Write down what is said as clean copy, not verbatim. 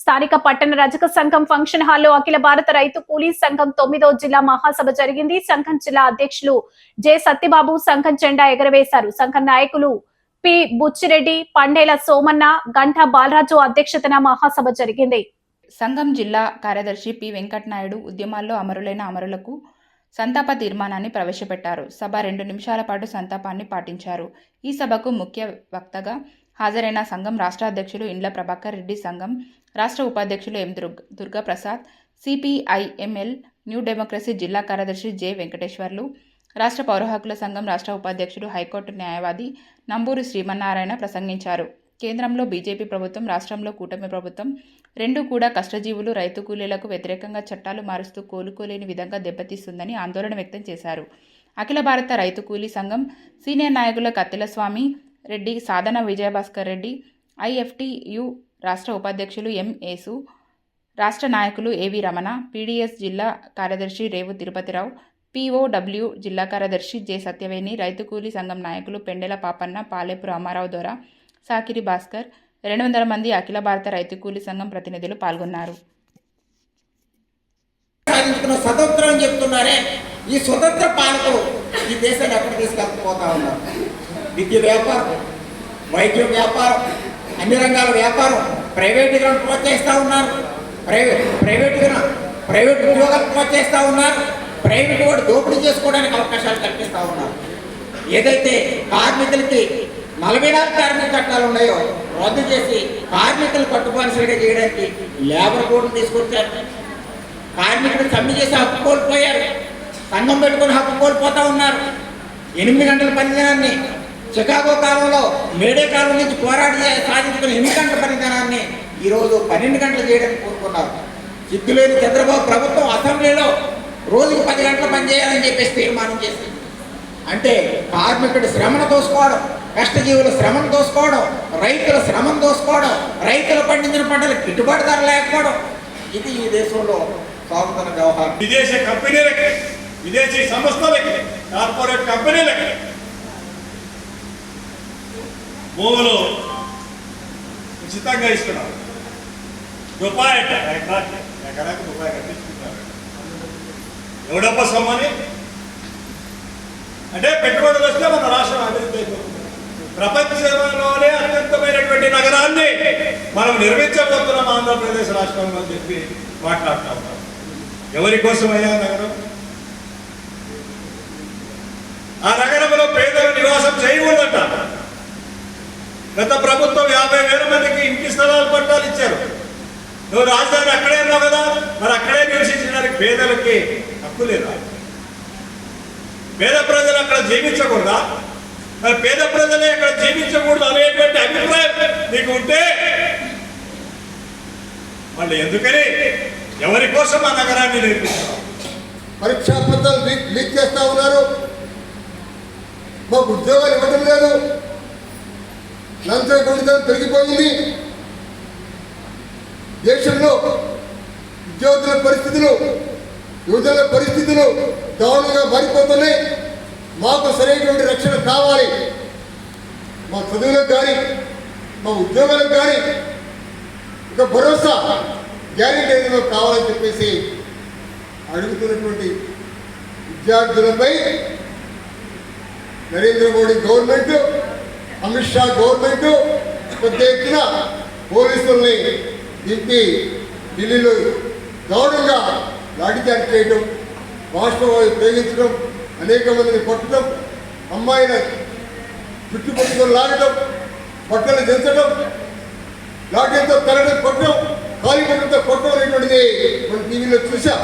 స్థానిక పట్టణ రజక సంఘం ఫంక్షన్ హాల్లో అఖిల భారత రైతు కూలీ సంఘం 9వ జిల్లా మహాసభ జరిగింది. సంఘం జిల్లా అధ్యక్షులు జె సత్యబాబు సంఘం జెండా ఎగరవేశారు. సంఘం నాయకులు పి బుచ్చిరెడ్డి, పండేల సోమన్న, గంటా బాలరాజు అధ్యక్షతన మహాసభ జరిగింది. సంఘం జిల్లా కార్యదర్శి పి వెంకటనాయుడు ఉద్యమాల్లో అమరులైన అమరులకు సంతాప తీర్మానాన్ని ప్రవేశపెట్టారు. సభ 2 నిమిషాల పాటు సంతాపాన్ని పాటించారు. ఈ సభకు ముఖ్య వక్తగా హాజరైన సంఘం రాష్ట్ర అధ్యక్షులు ఇండ్ల ప్రభాకర్ రెడ్డి, సంఘం రాష్ట్ర ఉపాధ్యక్షులు ఎం దుర్గాప్రసాద్, సిపిఐఎంఎల్ న్యూ డెమోక్రసీ జిల్లా కార్యదర్శి జె వెంకటేశ్వర్లు, రాష్ట్ర పౌర హక్కుల సంఘం రాష్ట్ర ఉపాధ్యక్షుడు, హైకోర్టు న్యాయవాది నంబూరి శ్రీమన్నారాయణ ప్రసంగించారు. కేంద్రంలో బీజేపీ ప్రభుత్వం, రాష్ట్రంలో కూటమి ప్రభుత్వం రెండూ కూడా కష్టజీవులు, రైతు కూలీలకు వ్యతిరేకంగా చట్టాలు మారుస్తూ కోలుకోలేని విధంగా దెబ్బతీస్తుందని ఆందోళన వ్యక్తం చేశారు. అఖిల భారత రైతు కూలీ సంఘం సీనియర్ నాయకులు కత్తిల స్వామి రెడ్డి, సాధన విజయభాస్కర్ రెడ్డి, ఐఎఫ్టియు రాష్ట్ర ఉపాధ్యక్షులు ఎం యేసు, రాష్ట్ర నాయకులు ఏవి రమణ, పీడీఎస్ జిల్లా కార్యదర్శి రేవు తిరుపతిరావు, పిఓడబ్ల్యూ జిల్లా కార్యదర్శి జె సత్యవేణి, రైతు కూలీ సంఘం నాయకులు పెండెల పాపన్న, పాలెపు రామారావు దొర, సాకిరి భాస్కర్, 200 మంది అఖిల భారత రైతు కూలీ సంఘం ప్రతినిధులు పాల్గొన్నారు. స్వతంత్రం చెప్తున్నారే, ఈ స్వతంత్ర పాలకులు ఈ దేశాన్ని ఎక్కడ తీసుకెళ్ళిపోతా ఉన్నారు. విద్య వ్యాపారం, వైద్యం వ్యాపారం, అన్ని రంగాల వ్యాపారం ప్రైవేటుగా ప్రోత్సహిస్తూ ఉన్నారు. ప్రైవేట్ ఉద్యోగాలు ప్రోత్సహిస్తూ ఉన్నారు. ప్రైవేట్ కూడా దోపిడీ చేసుకోవడానికి అవకాశాలు కల్పిస్తూ ఉన్నారు. ఏదైతే కార్మికులకి 44 కార్మిక చట్టాలు ఉన్నాయో రద్దు చేసి కార్మికులు కట్టుబానిసలుగా చేయడానికి లేబర్ కోడ్ను తీసుకొచ్చారు. కార్మికులు సమ్మె చేసి హక్కు కోల్పోయారు. సంఘం పెట్టుకుని హక్కు కోల్పోతూ ఉన్నారు. 8 గంటల పనిదినాన్ని చికాగో కాలంలో మేడే కాలం నుంచి పోరాడి సాధించుకున్న 8 గంటల పనిదినాన్ని ఈరోజు 12 గంటలు చేయడానికి కోరుకున్నారు. సిగ్గులేని చంద్రబాబు ప్రభుత్వం అసెంబ్లీలో రోజుకు 10 గంటలు పనిచేయాలని చెప్పేసి తీర్మానం చేసింది. అంటే కార్మికుడి శ్రమను దోసుకోవడం, కష్టజీవుల శ్రమను దోసుకోవడం, రైతుల శ్రమను దోసుకోవడం, రైతులు పండించిన పంటలకు గిట్టుబాటు ధర లేకపోవడం, ఇది ఈ దేశంలో సాగుతున్న వ్యవహారం. విదేశీ కంపెనీలకి, విదేశీ సంస్థలకి, కార్పొరేట్ కంపెనీలకి భూములు ఉచితంగా ఇస్తున్నారు. రూపాయి ఎకరాకి రూపాయి కట్టించుకుంటారు. ఎవడప్ప సొమ్మని అంటే పెట్టుబడులు వస్తే మన రాష్ట్రం అభివృద్ధి అయిపోతుంది. ప్రపంచంలోనే అత్యంతమైనటువంటి నగరాన్ని మనం నిర్మించబోతున్నాం ఆంధ్రప్రదేశ్ రాష్ట్రంలో అని చెప్పి మాట్లాడుతూ ఉన్నాం. ఎవరి కోసమయ్యా నగరం? ఆ నగరంలో పేదలు నివాసం చేయకూడదట. గత ప్రభుత్వం 50,000 మందికి ఇంటి స్థలాలు పట్టాలు ఇచ్చారు. నువ్వు రాజధాని అక్కడే ఉన్నావు కదా, మరి అక్కడే నివసించడానికి పేదలకి హక్కు లేదా? పేద ప్రజలు అక్కడ జీవించకూడదా? మరి పేద ప్రజలే అక్కడ జీవించకూడదు అనేటువంటి అభిప్రాయం నీకు ఉంటే మళ్ళీ ఎందుకని ఎవరి కోసం ఆ నగరాన్ని నిర్మిస్తారు? పరీక్షా పత్రాలు లీక్ చేస్తా ఉన్నారు. మాకు ఉద్యోగాలు ఇవ్వడం లేదు. లంచం కొడితం పెరిగిపోయింది. దేశంలో ఉద్యోగుల పరిస్థితులు, యువజనుల పరిస్థితులు దారుణంగా మారిపోతున్నాయి. మాకు సరైనటువంటి రక్షణ కావాలి. మా చదువులకు కానీ, మా ఉద్యోగాలకు కానీ ఒక భరోసా, గ్యారెంటీ ఏదో కావాలని చెప్పేసి అడుగుతున్నటువంటి విద్యార్థులపై నరేంద్ర మోడీ గవర్నమెంట్, అమిత్ షా గవర్నమెంట్ పెద్ద ఎత్తున పోలీసుల్ని దింపి ఢిల్లీలో దారుణంగా లాఠీచార్జ్ చేయడం, వాస్తవాలు ప్రయోగించడం, అనేక మందిని కొట్టడం, అమ్మాయిల చుట్టుపట్టుకొని లాగడం, బట్టలు దించడం, లాఠీలతో తరగడం, కొట్టడం, ఖాళీ బట్టలతో కొట్టడం అనేటువంటిది మనం టీవీలో చూసాం.